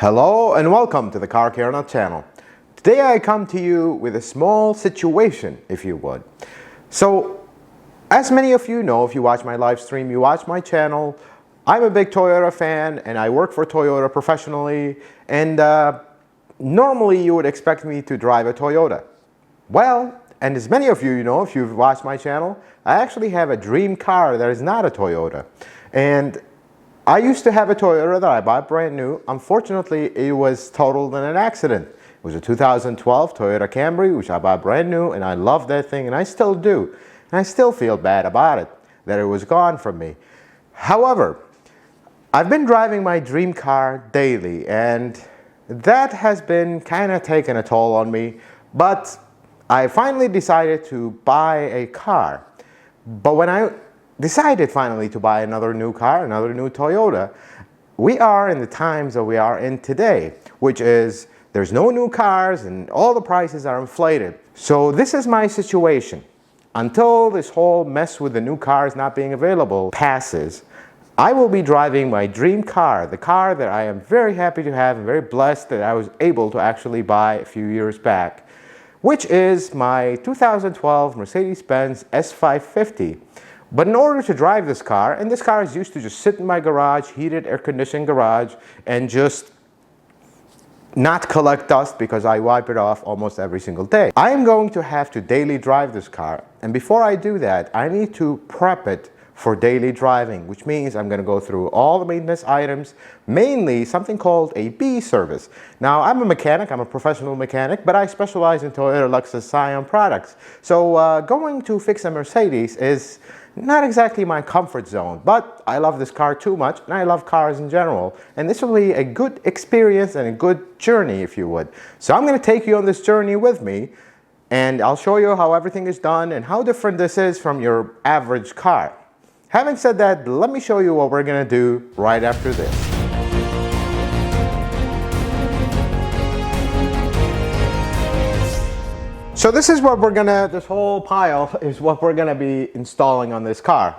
Hello and welcome to the Car Care Nut channel. Today I come to you with a small situation, if you would. So, as many of you know, if you watch my live stream, you watch my channel, I'm a big Toyota fan and I work for Toyota professionally, and normally you would expect me to drive a Toyota. Well, and as many of you know, if you've watched my channel, I actually have a dream car that is not a Toyota. And I used to have a Toyota that I bought brand new. Unfortunately, it was totaled in an accident. It was a 2012 Toyota Camry, which I bought brand new, and I love that thing, and I still do. And I still feel bad about it, that it was gone from me. However, I've been driving my dream car daily, and that has been kind of taking a toll on me, but I finally decided to buy a car. But when I decided finally to buy another new car, another new Toyota, we are in the times that we are in today, which is there's no new cars and all the prices are inflated. So this is my situation. Until this whole mess with the new cars not being available passes, I will be driving my dream car, the car that I am very happy to have and very blessed that I was able to actually buy a few years back, which is my 2012 Mercedes Benz S550. But in order to drive this car, and this car is used to just sit in my garage, heated, air-conditioned garage, and just not collect dust because I wipe it off almost every single day. I am going to have to daily drive this car, and before I do that, I need to prep it for daily driving, which means I'm going to go through all the maintenance items, mainly something called a B service. Now, I'm a mechanic, I'm a professional mechanic, but I specialize in Toyota, Lexus, Scion products. So going to fix a Mercedes is not exactly my comfort zone, but I love this car too much, and I love cars in general, and this will be a good experience and a good journey, if you would. So I'm going to take you on this journey with me, and I'll show you how everything is done and how different this is from your average car. Having said that, let me show you what we're going to do right after this. So this is what this whole pile is what we're gonna be installing on this car.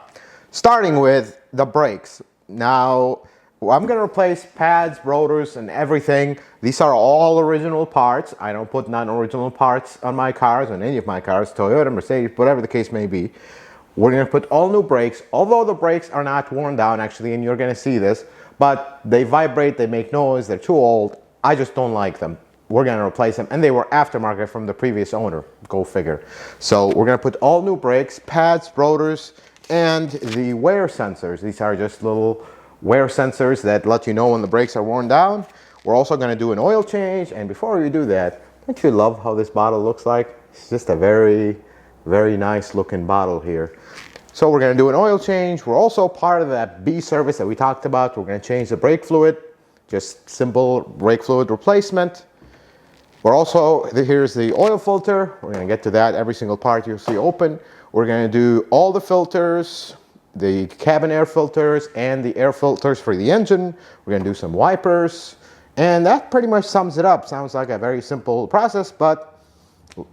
Starting with the brakes. Now, I'm gonna replace pads, rotors, and everything. These are all original parts. I don't put non-original parts on my cars, on any of my cars, Toyota, Mercedes, whatever the case may be. We're gonna put all new brakes, although the brakes are not worn down actually, and you're gonna see this, but they vibrate, they make noise, they're too old. I just don't like them. We're going to replace them, and they were aftermarket from the previous owner, go figure. So we're going to put all new brakes, pads, rotors, and the wear sensors. These are just little wear sensors that let you know when the brakes are worn down. We're also going to do an oil change, and before we do that, don't you love how this bottle looks like? It's just a very, very nice looking bottle here. So we're going to do an oil change. We're also part of that B service that we talked about. We're going to change the brake fluid, just simple brake fluid replacement. We're also, here's the oil filter. We're going to get to that. Every single part you'll see open. We're going to do all the filters, the cabin air filters, and the air filters for the engine. We're going to do some wipers. And that pretty much sums it up. Sounds like a very simple process, but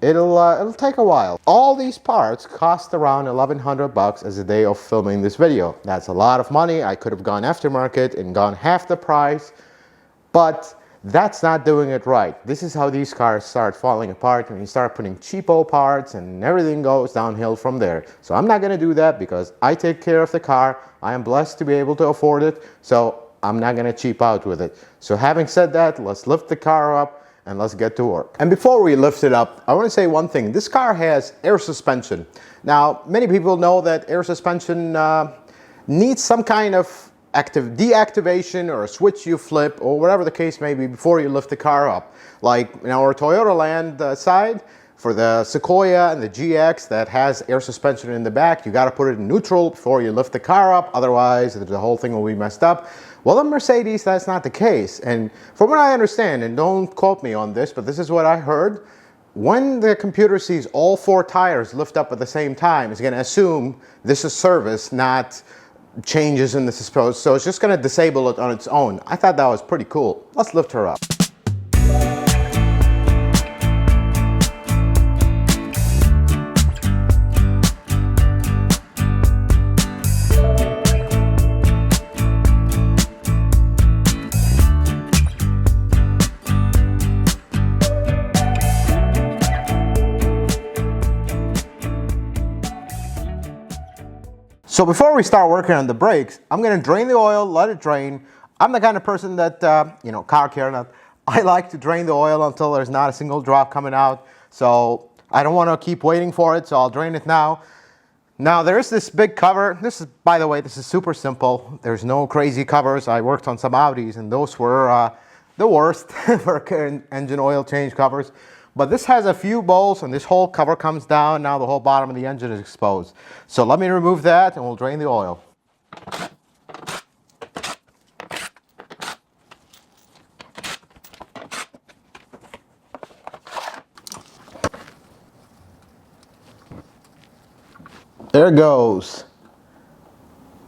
it'll take a while. All these parts cost around $1,100 as a day of filming this video. That's a lot of money. I could have gone aftermarket and gone half the price, but that's not doing it right. This is how these cars start falling apart when you start putting cheapo parts, and everything goes downhill from there. So I'm not going to do that because I take care of the car. I am blessed to be able to afford it, so I'm not going to cheap out with it. So having said that, let's lift the car up and let's get to work. And before we lift it up, I want to say one thing. This car has air suspension. Now, many people know that air suspension needs some kind of deactivation or a switch you flip or whatever the case may be before you lift the car up. Like in our Toyota Land side, for the Sequoia and the GX that has air suspension in the back, you got to put it in neutral before you lift the car up, otherwise the whole thing will be messed up. Well, in Mercedes, that's not the case. And from what I understand, and don't quote me on this, but this is what I heard, when the computer sees all four tires lift up at the same time, it's going to assume this is service, not changes in the suspension, so it's just going to disable it on its own. I thought that was pretty cool. Let's lift her up. So before we start working on the brakes, I'm gonna drain the oil, let it drain. I'm the kind of person that, car care nut, I like to drain the oil until there's not a single drop coming out. So I don't wanna keep waiting for it, so I'll drain it now. Now there's this big cover. This is, by the way, this is super simple. There's no crazy covers. I worked on some Audis and those were the worst for engine oil change covers. But this has a few bolts and this whole cover comes down. Now the whole bottom of the engine is exposed. So let me remove that and we'll drain the oil. There it goes.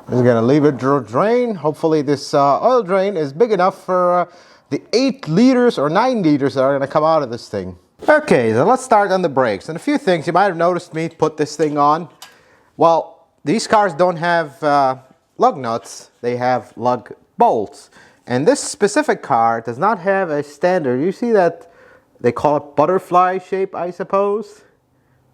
I'm just gonna leave it drain. Hopefully this oil drain is big enough for the 8 liters or 9 liters that are gonna come out of this thing. Okay, so let's start on the brakes. And a few things, you might have noticed me put this thing on. Well, these cars don't have lug nuts, they have lug bolts. And this specific car does not have a standard. You see that they call it butterfly shape, I suppose?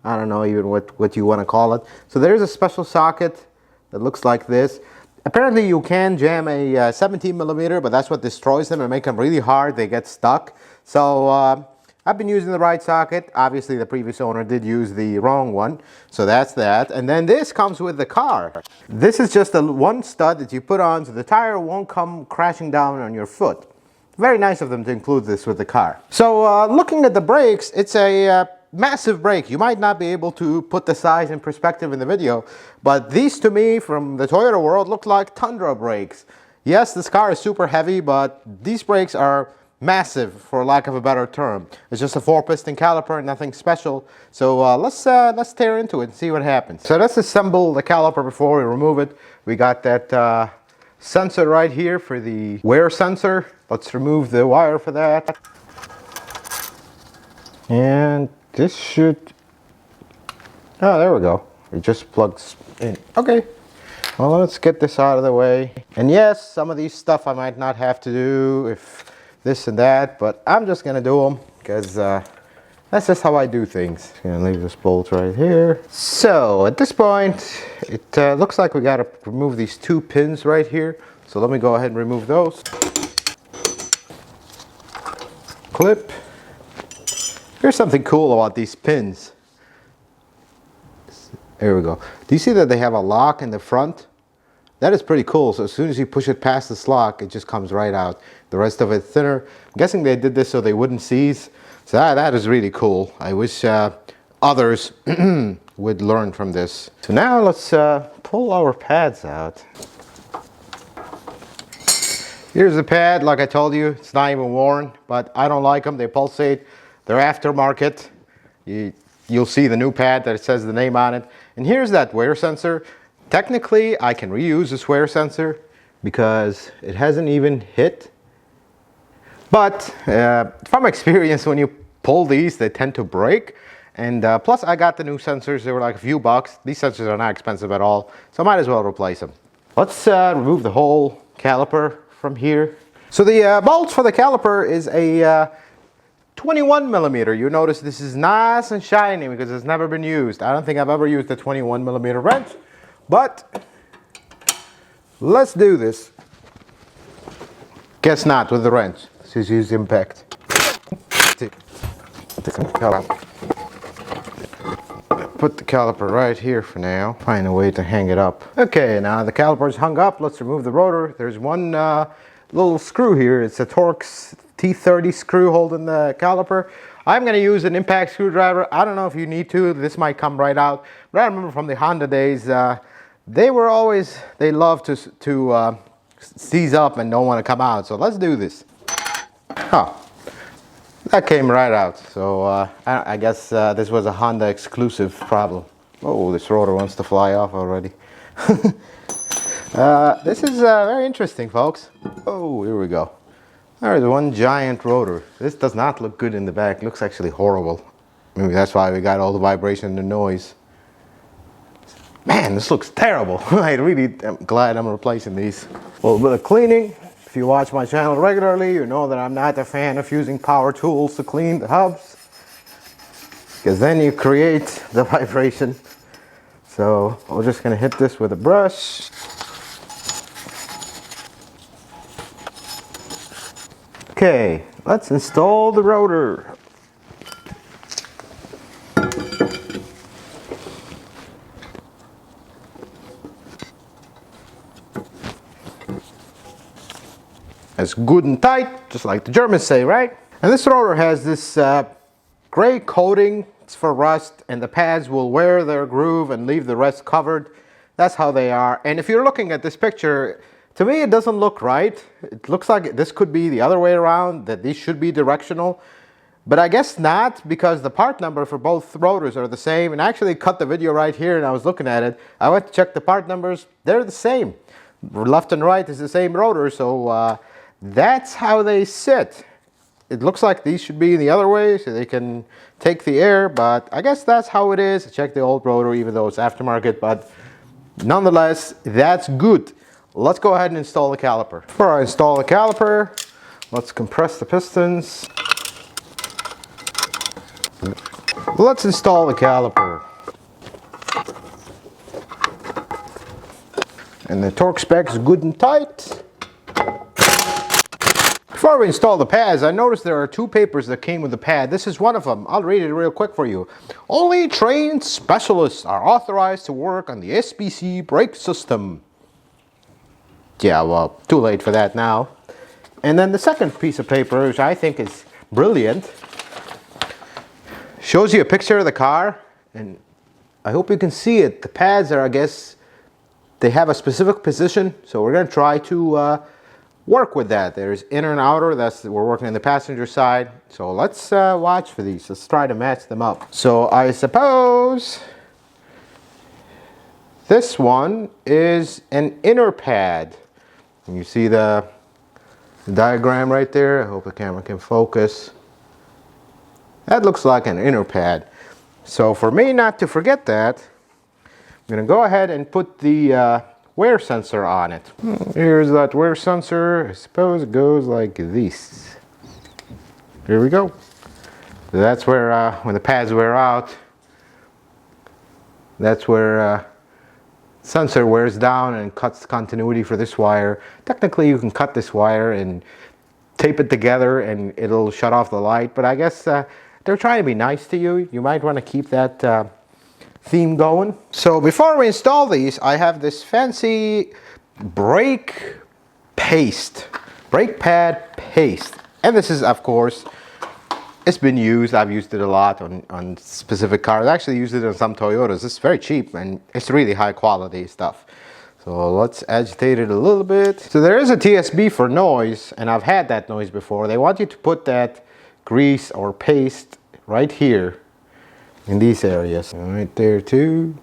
I don't know even what you want to call it. So there's a special socket that looks like this. Apparently you can jam a 17 millimeter, but that's what destroys them and make them really hard. They get stuck. So I've been using the right socket. Obviously the previous owner did use the wrong one. So that's that. And then this comes with the car. This is just one stud that you put on so the tire won't come crashing down on your foot. Very nice of them to include this with the car. So looking at the brakes, it's a massive brake. You might not be able to put the size in perspective in the video, but these to me from the Toyota world look like Tundra brakes. Yes, this car is super heavy, but these brakes are massive for lack of a better term. It's just a 4-piston caliper, nothing special. So let's tear into it and see what happens. So let's assemble the caliper before we remove it. We got that sensor right here for the wear sensor. Let's remove the wire for that. And this should, oh, there we go. It just plugs in. Okay, well, let's get this out of the way. And yes, some of these stuff I might not have to do, if this and that, but I'm just gonna do them because that's just how I do things. Gonna leave this bolt right here. So at this point, it looks like we gotta remove these 2 pins right here. So let me go ahead and remove those. Clip. Here's something cool about these pins. There we go. Do you see that they have a lock in the front? That is pretty cool. So as soon as you push it past this lock, it just comes right out. The rest of it thinner. I'm guessing they did this so they wouldn't seize. So that is really cool. I wish others would learn from this. So now let's pull our pads out. Here's the pad. Like I told you, it's not even worn, but I don't like them. They pulsate. They're aftermarket. You'll see the new pad that it says the name on it. And here's that wear sensor. Technically, I can reuse this wear sensor because it hasn't even hit. But from experience, when you pull these, they tend to break. And plus, I got the new sensors. They were like a few bucks. These sensors are not expensive at all, so I might as well replace them. Let's remove the whole caliper from here. So the bolts for the caliper is a 21 millimeter. You notice this is nice and shiny because it's never been used. I don't think I've ever used a 21 millimeter wrench, but let's do this. Guess not with the wrench. Let's just use impact. Put the caliper right here for now. Find a way to hang it up. Okay, now the caliper is hung up. Let's remove the rotor. There's one little screw here. It's a Torx T30 screw holding the caliper. I'm going to use an impact screwdriver. I don't know if you need to. This might come right out. But I remember from the Honda days, they love to seize up and don't want to come out. So let's do this. Oh, that came right out. So I guess this was a Honda exclusive problem. Oh, this rotor wants to fly off already. This is very interesting, folks. Oh, here we go. There's one giant rotor. This does not look good in the back. It looks actually horrible. Maybe that's why we got all the vibration and the noise. Man, this looks terrible. I really am glad I'm replacing these. A little bit of cleaning. If you watch my channel regularly, you know that I'm not a fan of using power tools to clean the hubs, because then you create the vibration. So we're just gonna hit this with a brush. Okay, let's install the rotor. It's good and tight, just like the Germans say, right? And this rotor has this gray coating. It's for rust, and the pads will wear their groove and leave the rest covered. That's how they are. And if you're looking at this picture, to me it doesn't look right. It looks like this could be the other way around, that these should be directional. But I guess not, because the part number for both rotors are the same. And I actually cut the video right here and I was looking at it. I went to check the part numbers. They're the same. Left and right is the same rotor, so that's how they sit. It looks like these should be the other way so they can take the air, but I guess that's how it is. I checked the old rotor even though it's aftermarket, but nonetheless, that's good. Let's go ahead and install the caliper. Before I install the caliper, let's compress the pistons. Let's install the caliper. And the torque spec is good and tight. Before we install the pads, I noticed there are two papers that came with the pad. This is one of them. I'll read it real quick for you. Only trained specialists are authorized to work on the SBC brake system. Yeah, well, too late for that now. And then the second piece of paper, which I think is brilliant, shows you a picture of the car, and I hope you can see it. The pads are, I guess, they have a specific position, so we're going to try to work with that. There's inner and outer. We're working on the passenger side. So let's watch for these. Let's try to match them up. So I suppose this one is an inner pad. And you see the diagram right there. I hope the camera can focus. That looks like an inner pad. So for me not to forget that, I'm going to go ahead and put the wear sensor on it. Here's that wear sensor. I suppose it goes like this. Here we go. So that's where when the pads wear out, that's where sensor wears down and cuts continuity for this wire. Technically you can cut this wire and tape it together and it'll shut off the light, but I guess they're trying to be nice to you. You might want to keep that theme going. So before we install these, I have this fancy brake pad paste. And this is, of course, it's been used. I've used it a lot on specific cars. I actually used it on some Toyotas. It's very cheap and it's really high quality stuff. So let's agitate it a little bit. So there is a TSB for noise, and I've had that noise before. They want you to put that grease or paste right here in these areas. Right there too.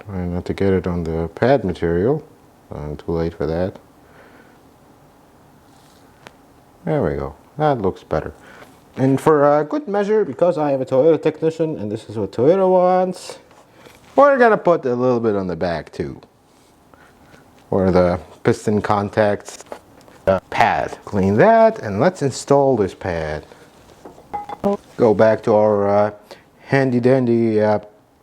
Trying not to get it on the pad material. I'm too late for that. There we go. That looks better. And for a good measure, because I am a Toyota technician and this is what Toyota wants, we're gonna put a little bit on the back too, where the piston contacts the pad. Clean that, and let's install this pad. Go back to our handy dandy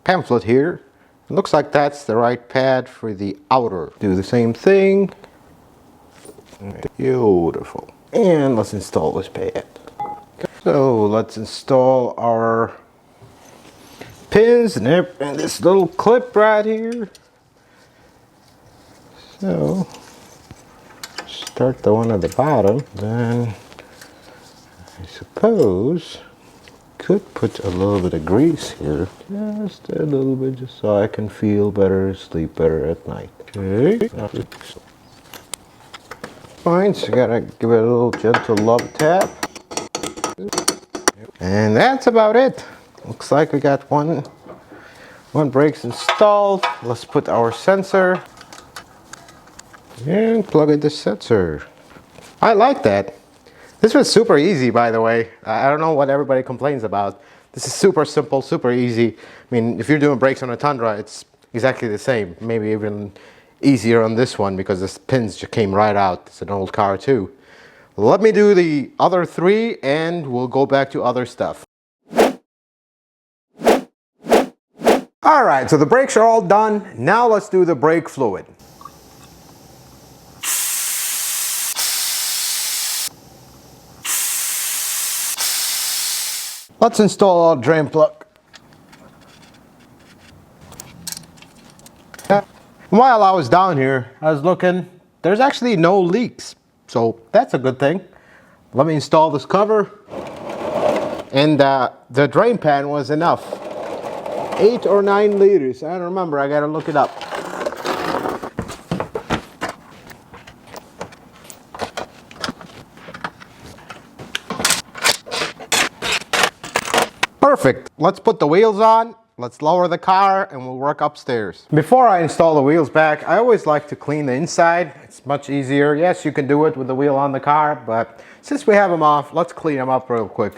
pamphlet here. It looks like that's the right pad for the outer. Do the same thing. Beautiful. And let's install this pad. So let's install our pins and this little clip right here. So start the one at the bottom, then I suppose could put a little bit of grease here, just a little bit, just so I can feel better, sleep better at night. Okay. Fine, so gotta give it a little gentle love tap. And that's about it. Looks like we got one brake's installed. Let's put our sensor and plug in the sensor. I like that. This was super easy, by the way. I don't know what everybody complains about. This is super simple, super easy. I mean, if you're doing brakes on a Tundra, it's exactly the same. Maybe even easier on this one because the pins just came right out. It's an old car too. Let me do the other three and we'll go back to other stuff. All right, so the brakes are all done. Now let's do the brake fluid. Let's install our drain plug. While I was down here, I was looking, there's actually no leaks. So that's a good thing. Let me install this cover. And the drain pan was enough. 8 or 9 liters. I don't remember, I gotta look it up. Perfect. Let's put the wheels on. Let's lower the car and we'll work upstairs. Before I install the wheels back, I always like to clean the inside. It's much easier. Yes, you can do it with the wheel on the car, but since we have them off, let's clean them up real quick.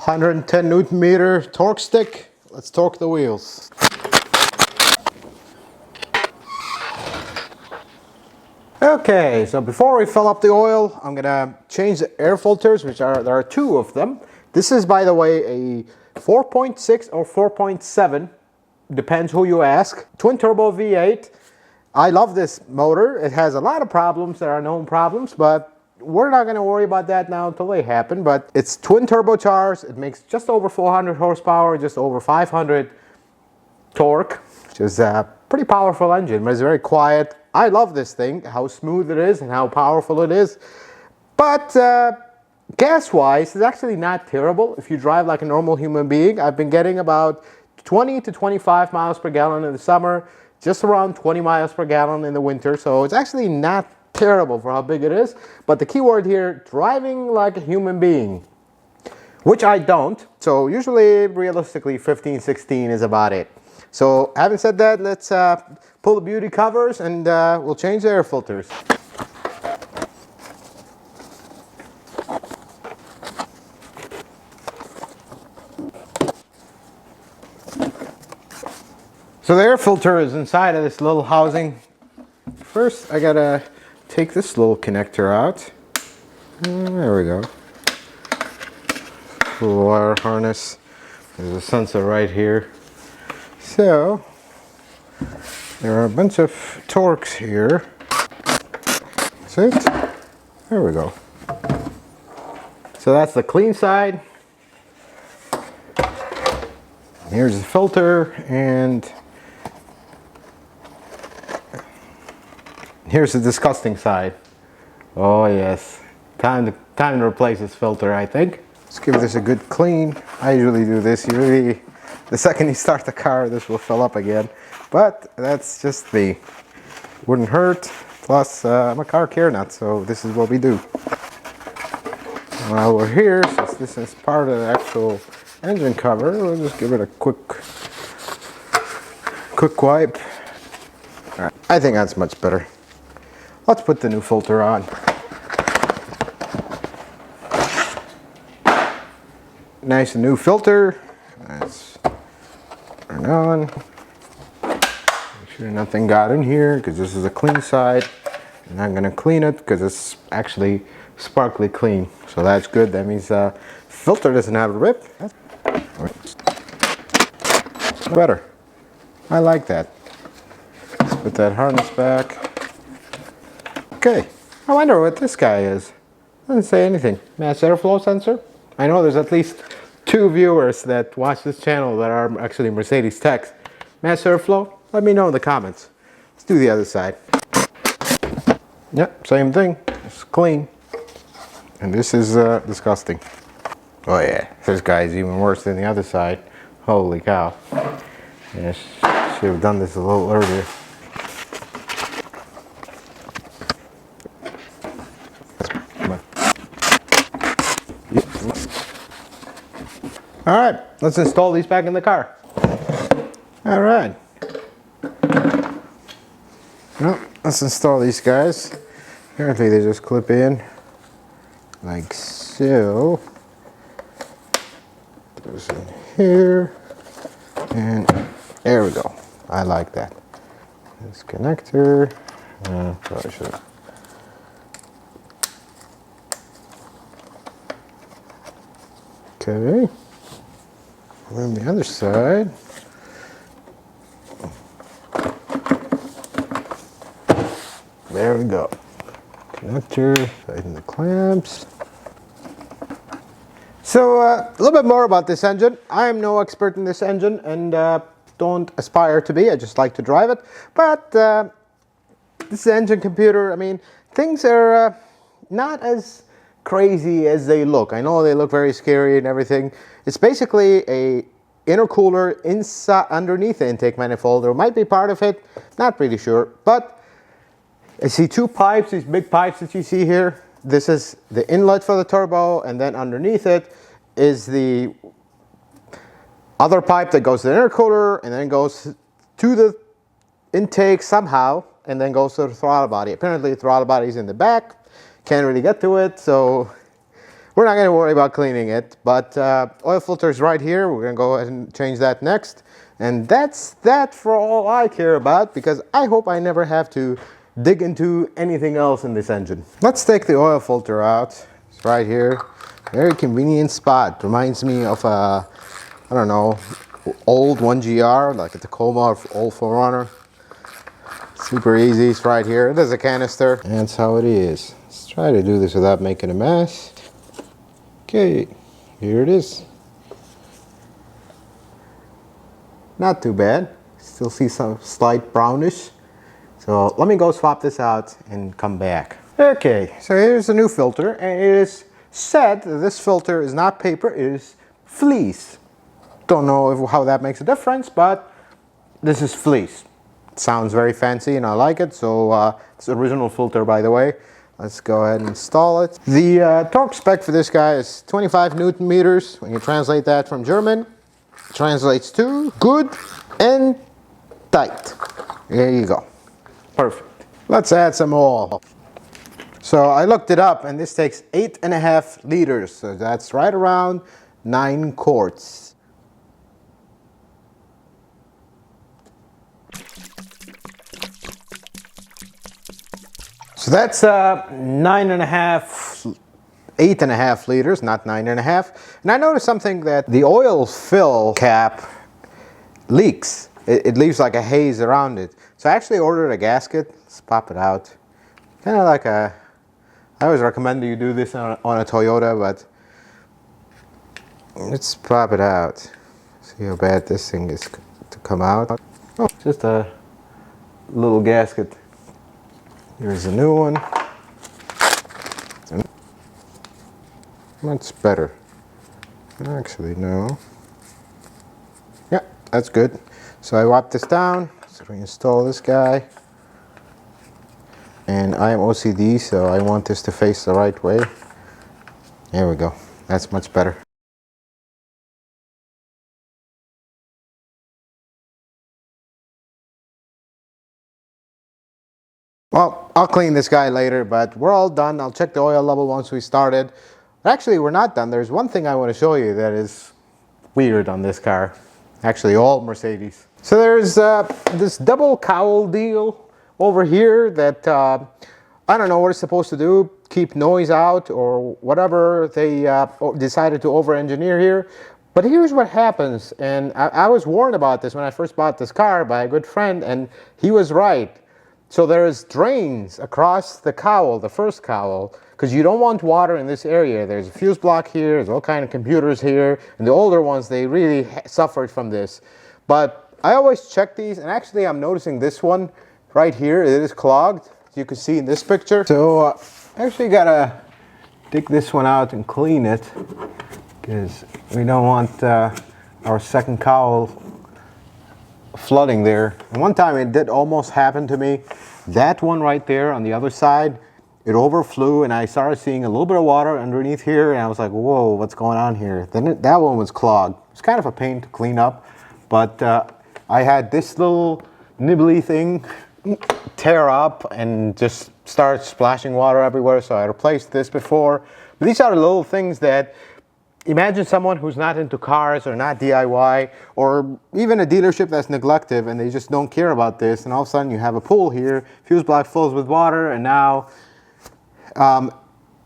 $110 Nm torque stick. Let's torque the wheels. Okay, so before we fill up the oil, I'm gonna change the air filters, there are 2 of them. This is, by the way, a 4.6 or 4.7, depends who you ask. Twin turbo V8. I love this motor. It has a lot of problems. There are known problems, but we're not going to worry about that now until they happen. But it's twin turbocharged. It makes just over 400 horsepower, just over 500 torque, which is a pretty powerful engine, but it's very quiet. I love this thing, how smooth it is and how powerful it is. But gas-wise, it's actually not terrible if you drive like a normal human being. I've been getting about 20 to 25 miles per gallon in the summer, just around 20 miles per gallon in the winter. So it's actually not terrible for how big it is. But the key word here, driving like a human being, which I don't. So usually, realistically, 15, 16 is about it. So having said that, let's pull the beauty covers and we'll change the air filters. So the air filter is inside of this little housing. First, I gotta take this little connector out. There we go. Little wire harness. There's a sensor right here. So, there are a bunch of torques here. That's it. There we go. So that's the clean side. Here's the filter, and here's the disgusting side. Oh yes, time to replace this filter, I think. Let's give this a good clean. I usually do this. The second you start the car, this will fill up again. But that's just me. Wouldn't hurt. Plus, I'm a car care nut, so this is what we do. While we're here, since this is part of the actual engine cover, we'll just give it a quick wipe. All right, I think that's much better. Let's put the new filter on. Nice new filter. Let's turn on. Make sure nothing got in here, because this is a clean side. I'm not gonna clean it because it's actually sparkly clean. So that's good. That means filter doesn't have a rip. Better. I like that. Let's put that harness back. Okay. I wonder what this guy is. Doesn't say anything. Mass airflow sensor. I know there's at least 2 viewers that watch this channel that are actually Mercedes techs. Mass airflow? Let me know in the comments. Let's do the other side. Yep, same thing. It's clean. And this is disgusting. Oh yeah, this guy is even worse than the other side. Holy cow. Yeah, should have done this a little earlier. Alright, let's install these back in the car. Alright. Well, let's install these guys. Apparently they just clip in like so. goes in here, and there we go. I like that. This connector, probably should. Okay, on the other side. There we go. Connector, tighten the clamps. So a little bit more about this engine. I am no expert in this engine and don't aspire to be. I just like to drive it. But this engine computer, I mean, things are not as crazy as they look. I know they look very scary and everything. It's basically a intercooler inside underneath the intake manifold. There might be part of it, not really sure. But I see two pipes, these big pipes that you see here. This is the inlet for the turbo, and then underneath it is the other pipe that goes to the intercooler and then goes to the intake somehow and then goes to the throttle body. Apparently the throttle body is in the back. Can't really get to it, so we're not going to worry about cleaning it. But oil filter is right here. We're going to go ahead and change that next. And that's that for all I care about, because I hope I never have to dig into anything else in this engine. Let's take the oil filter out. It's right here. Very convenient spot. Reminds me of a, I don't know, old 1GR, like a Tacoma or old 4Runner. Super easy. It's right here. There's a canister. And that's how it is. Let's try to do this without making a mess. Okay, here it is. Not too bad. Still see some slight brownish. So let me go swap this out and come back. Okay, so here's the new filter, and it is said that this filter is not paper, it is fleece. Don't know how that makes a difference, but this is fleece. It sounds very fancy and I like it, so it's the original filter, by the way. Let's go ahead and install it. The torque spec for this guy is 25 Newton meters. When you translate that from German, it translates to good and tight. There you go. Perfect. Let's add some oil. So I looked it up, and this takes 8.5 liters. So that's right around 9 quarts. So that's 8.5 liters, not 9.5. And I noticed something, that the oil fill cap leaks. It leaves like a haze around it. So I actually ordered a gasket. Let's pop it out. Kind of like a, I always recommend that you do this on a Toyota, but let's pop it out. See how bad this thing is to come out. Oh, just a little gasket. Here's a new one. That's better. Actually, no. Yeah, that's good. So I wipe this down. So we install this guy. And I am OCD, so I want this to face the right way. There we go. That's much better. Well, I'll clean this guy later, but we're all done. I'll check the oil level once we started. Actually, we're not done. There's one thing I want to show you that is weird on this car. Actually, all Mercedes. So there's this double cowl deal over here that I don't know what it's supposed to do, keep noise out or whatever they decided to over-engineer here. But here's what happens, and I was warned about this when I first bought this car by a good friend, and he was right. So there's drains across the cowl, the first cowl, because you don't want water in this area. There's a fuse block here, there's all kind of computers here, and the older ones, they really suffered from this. But I always check these, and actually I'm noticing this one right here, it is clogged, as you can see in this picture. So I actually gotta dig this one out and clean it, because we don't want our second cowl flooding there. And one time it did almost happen to me. That one right there on the other side, it overflew, and I started seeing a little bit of water underneath here, and I was like, whoa, what's going on here? Then that one was clogged. It's kind of a pain to clean up, but I had this little nibbly thing tear up and just start splashing water everywhere, so I replaced this before. But these are the little things that imagine someone who's not into cars or not DIY or even a dealership that's neglective and they just don't care about this, and all of a sudden you have a pool here, fuse block fills with water, and now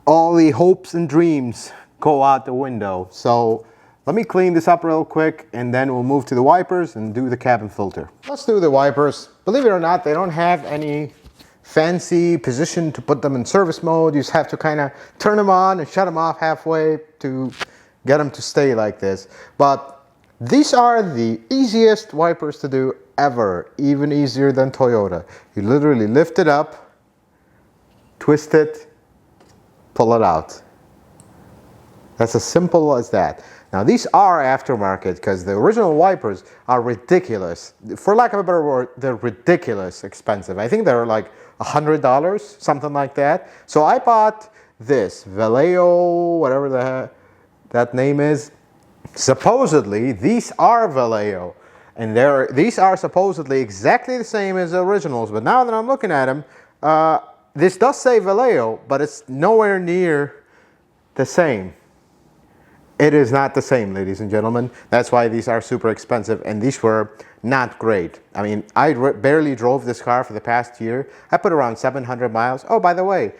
all the hopes and dreams go out the window. So let me clean this up real quick and then we'll move to the wipers and do the cabin filter. Let's do the wipers. Believe it or not, they don't have any fancy position to put them in service mode. You just have to kind of turn them on and shut them off halfway to get them to stay like this. But these are the easiest wipers to do ever, even easier than Toyota. You literally lift it up, twist it, pull it out. That's as simple as that. Now these are aftermarket because the original wipers are ridiculous. For lack of a better word, they're ridiculous expensive. I think they're like $100, something like that. So I bought this Vallejo, whatever that name is. Supposedly these are Vallejo, and these are supposedly exactly the same as the originals. But now that I'm looking at them, this does say Vallejo, but it's nowhere near the same. It is not the same, ladies and gentlemen. That's why these are super expensive, and these were not great. I mean, I barely drove this car for the past year. I put around 700 miles. Oh, by the way,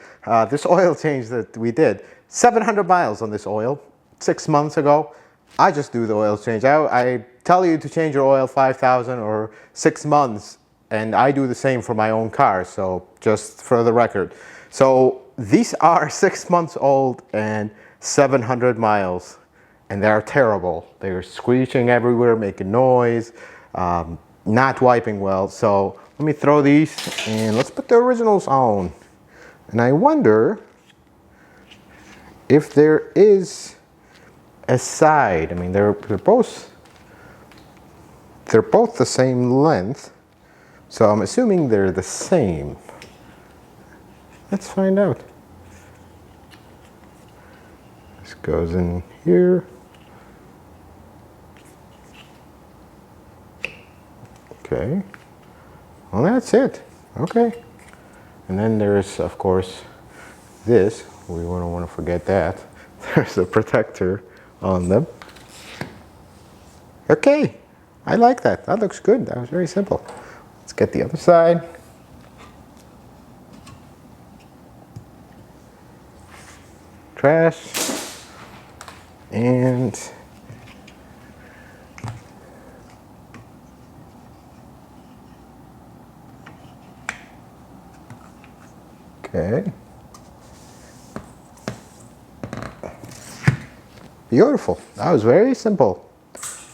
this oil change that we did, 700 miles on this oil 6 months ago. I just do the oil change. I tell you to change your oil 5,000 or 6 months, and I do the same for my own car, so just for the record. So these are 6 months old and 700 miles. And they're terrible. They're screeching everywhere, making noise, not wiping well. So let me throw these and let's put the originals on. And I wonder if there is a side. I mean, they're both the same length. So I'm assuming they're the same. Let's find out. This goes in here. Okay, well that's it. Okay, and then there's of course this. We don't want to forget that. There's a protector on them. Okay, I like that. That looks good. That was very simple. Let's get the other side. Trash and okay. Beautiful. That was very simple.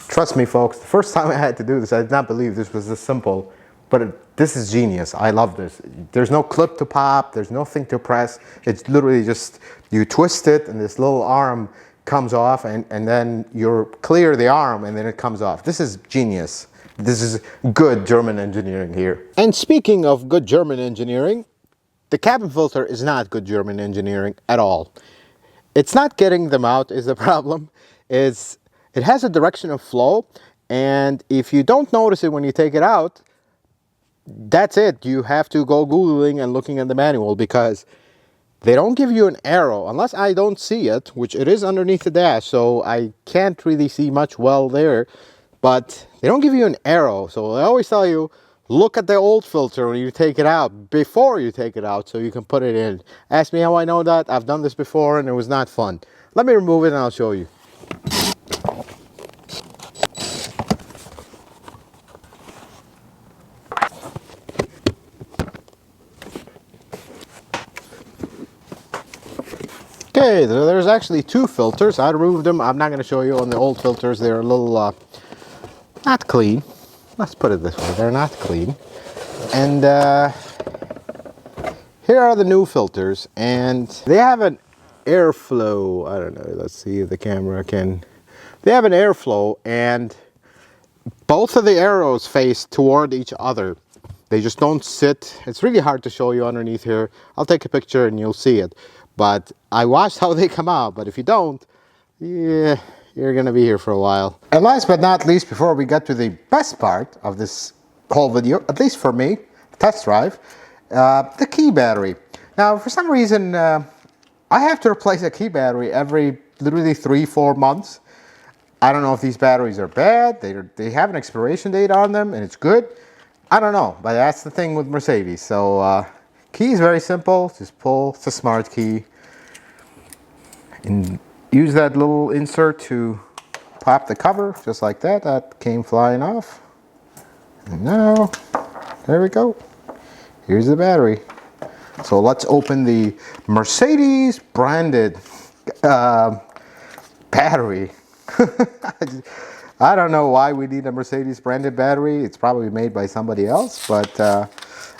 Trust me, folks, the first time I had to do this, I did not believe this was this simple, but this is genius. I love this. There's no clip to pop. There's nothing to press. It's literally just, you twist it and this little arm comes off, and then you clear the arm and then it comes off. This is genius. This is good German engineering here. And speaking of good German engineering, the cabin filter is not good German engineering at all. It's not getting them out is the problem. It has a direction of flow, and if you don't notice it when you take it out, that's it. You have to go Googling and looking at the manual, because they don't give you an arrow, unless I don't see it, which it is underneath the dash, so I can't really see much well there, but they don't give you an arrow. So I always tell you, look at the old filter when you take it out, before you take it out, so you can put it in. Ask me how I know that. I've done this before and it was not fun. Let me remove it and I'll show you. Okay, there's actually two filters. I removed them. I'm not going to show you on the old filters. They're a little not clean. Let's put it this way. They're not clean. And here are the new filters. And they have an airflow. I don't know. Let's see if the camera can. They have an airflow, and both of the arrows face toward each other. They just don't sit. It's really hard to show you underneath here. I'll take a picture and you'll see it. But I watched how they come out, but if you don't, yeah, you're gonna be here for a while. And last but not least, before we get to the best part of this whole video, at least for me, test drive, the key battery. Now, for some reason, I have to replace a key battery every literally 3-4 months. I don't know if these batteries are bad. They have an expiration date on them and it's good. I don't know, but that's the thing with Mercedes. So key is very simple. Just pull the smart key and use that little insert to pop the cover, just like that. That came flying off. And now, there we go. Here's the battery. So let's open the Mercedes branded battery. I don't know why we need a Mercedes branded battery. It's probably made by somebody else, but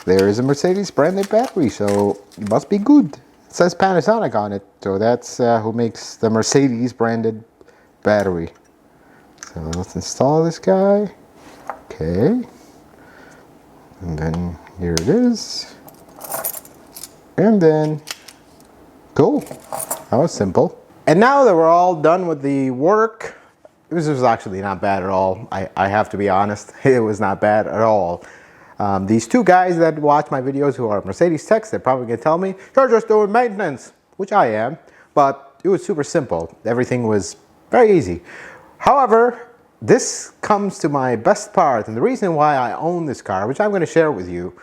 there is a Mercedes branded battery, so it must be good. It says Panasonic on it, so that's who makes the Mercedes branded battery. So let's install this guy. Okay. And then here it is. And then, cool. That was simple. And now that we're all done with the work, this was actually not bad at all. I have to be honest, it was not bad at all. These two guys that watch my videos who are Mercedes techs, they're probably gonna tell me, you're just doing maintenance, which I am, but it was super simple. Everything was very easy. However, this comes to my best part and the reason why I own this car, which I'm gonna share with you,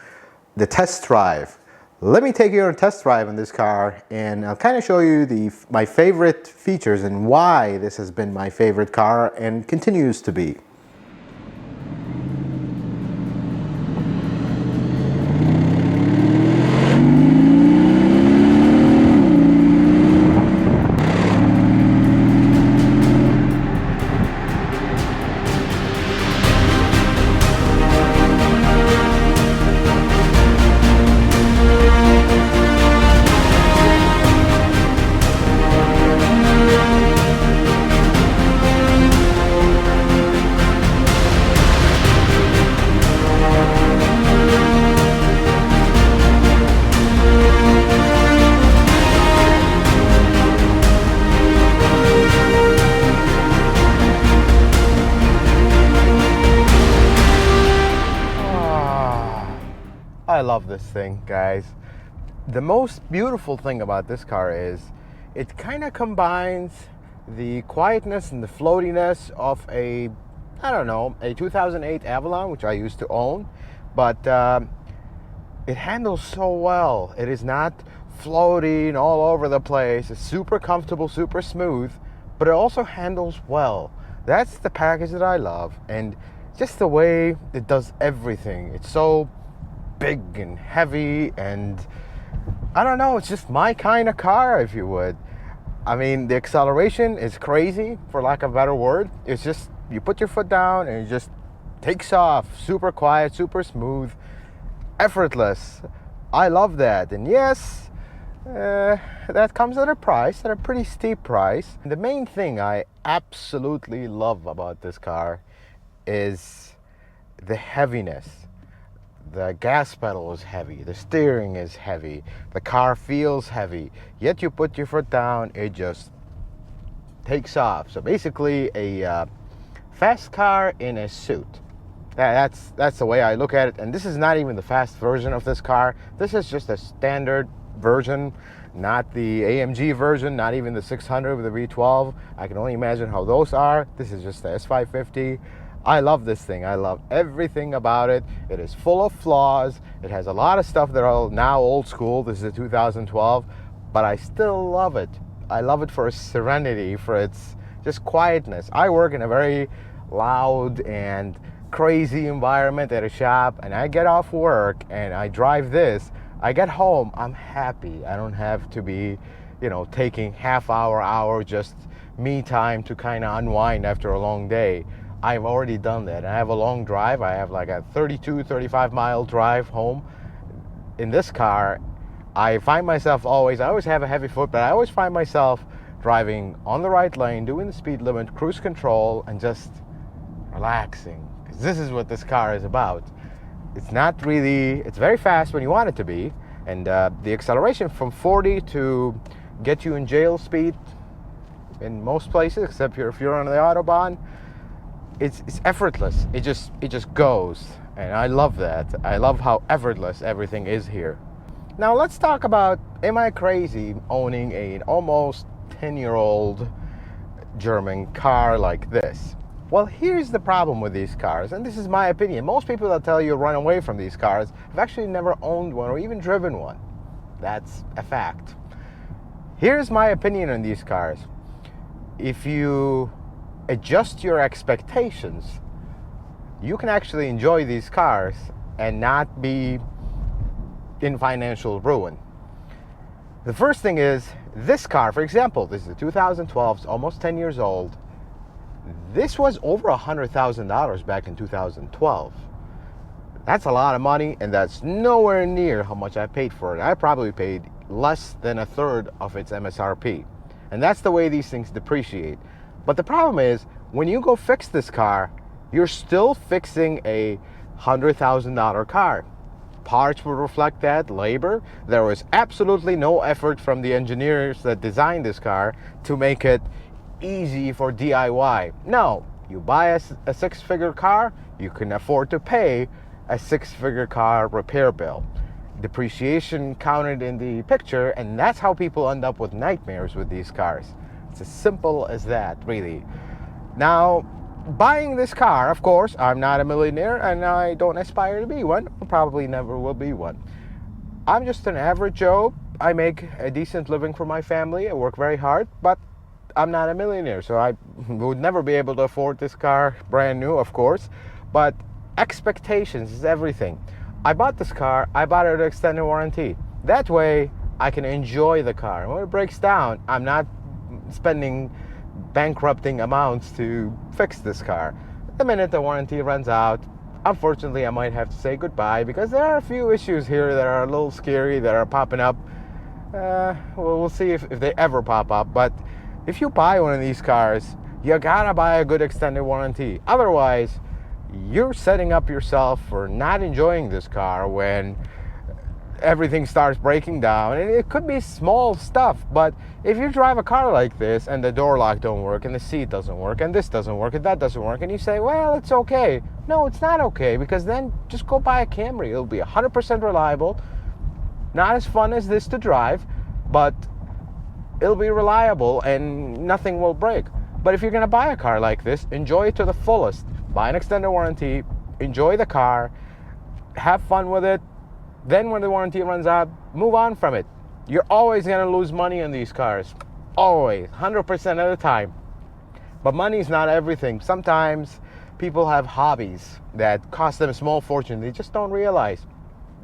the test drive. Let me take you on a test drive in this car and I'll kind of show you my favorite features and why this has been my favorite car and continues to be. I love this thing, guys. The most beautiful thing about this car is it kind of combines the quietness and the floatiness of a, I don't know, a 2008 Avalon, which I used to own, but it handles so well. It is not floating all over the place. It's super comfortable, super smooth, but it also handles well. That's the package that I love, and just the way it does everything. It's so big and heavy, and I don't know, it's just my kind of car, if you would. I mean, the acceleration is crazy, for lack of a better word. It's just, you put your foot down and it just takes off. Super quiet, super smooth, effortless. I love that. And yes, that comes at a price, at a pretty steep price. The main thing I absolutely love about this car is the heaviness. The gas pedal is heavy, the steering is heavy, the car feels heavy, yet you put your foot down, it just takes off. So basically a fast car in a suit. That's the way I look at it. And this is not even the fast version of this car. This is just a standard version, not the AMG version, not even the 600 with the V12. I can only imagine how those are. This is just the S550. I love this thing. I love everything about it. It is full of flaws. It has a lot of stuff that are now old school. This is a 2012, but I still love it. I love it for its serenity, for its just quietness. I work in a very loud and crazy environment at a shop, and I get off work and I drive this. I get home, I'm happy. I don't have to be, taking half hour, just me time to kind of unwind after a long day. I've already done that. I have a long drive. I have like a 35 mile drive home. In this car, I find myself I always have a heavy foot, but I always find myself driving on the right lane, doing the speed limit, cruise control, and just relaxing. Because this is what this car is about. It's not really, it's very fast when you want it to be. And the acceleration from 40 to get you in jail speed in most places, except if you're on the Autobahn, it's effortless. It just goes, and I love that. I love how effortless everything is here. Now let's talk about, am I crazy owning an almost 10-year-old German car like this. Well, here's the problem with these cars, and this is my opinion. Most people that tell you run away from these cars have actually never owned one or even driven one. That's a fact. Here's my opinion on these cars. If you adjust your expectations, you can actually enjoy these cars and not be in financial ruin. The first thing is, this car, for example, this is a 2012, it's almost 10 years old. This was over $100,000 back in 2012. That's a lot of money, and that's nowhere near how much I paid for it. I probably paid less than a third of its MSRP. And that's the way these things depreciate. But the problem is, when you go fix this car, you're still fixing a $100,000 car. Parts will reflect that, labor. There was absolutely no effort from the engineers that designed this car to make it easy for DIY. No, you buy a six-figure car, you can afford to pay a six-figure car repair bill. Depreciation counted in the picture, and that's how people end up with nightmares with these cars. It's as simple as that, really. Now, buying this car, of course, I'm not a millionaire and I don't aspire to be one. I probably never will be one. I'm just an average Joe. I make a decent living for my family. I work very hard, but I'm not a millionaire, so I would never be able to afford this car brand new, of course. But expectations is everything. I bought this car, I bought it with extended warranty. That way, I can enjoy the car. And when it breaks down, I'm not spending bankrupting amounts to fix this car. The minute the warranty runs out, unfortunately, I might have to say goodbye, because there are a few issues here that are a little scary, that are popping up. We'll see if they ever pop up. But if you buy one of these cars, you gotta buy a good extended warranty. Otherwise, you're setting up yourself for not enjoying this car when everything starts breaking down. And it could be small stuff, but if you drive a car like this and the door lock don't work and the seat doesn't work and this doesn't work and that doesn't work, and you say, well, it's okay. No, it's not okay, because then just go buy a Camry. It'll be 100% reliable. Not as fun as this to drive, but it'll be reliable and nothing will break. But if you're gonna buy a car like this, enjoy it to the fullest. Buy an extended warranty, enjoy the car, have fun with it. Then when the warranty runs out, move on from it. You're always gonna lose money on these cars. Always, 100% of the time. But money's not everything. Sometimes people have hobbies that cost them a small fortune. They just don't realize.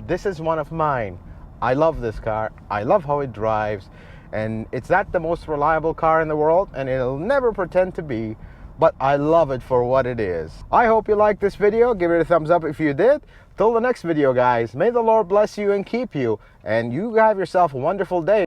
This is one of mine. I love this car. I love how it drives. And it's not the most reliable car in the world, and it'll never pretend to be, but I love it for what it is. I hope you liked this video. Give it a thumbs up if you did. Till the next video, guys, may the Lord bless you and keep you, and you have yourself a wonderful day.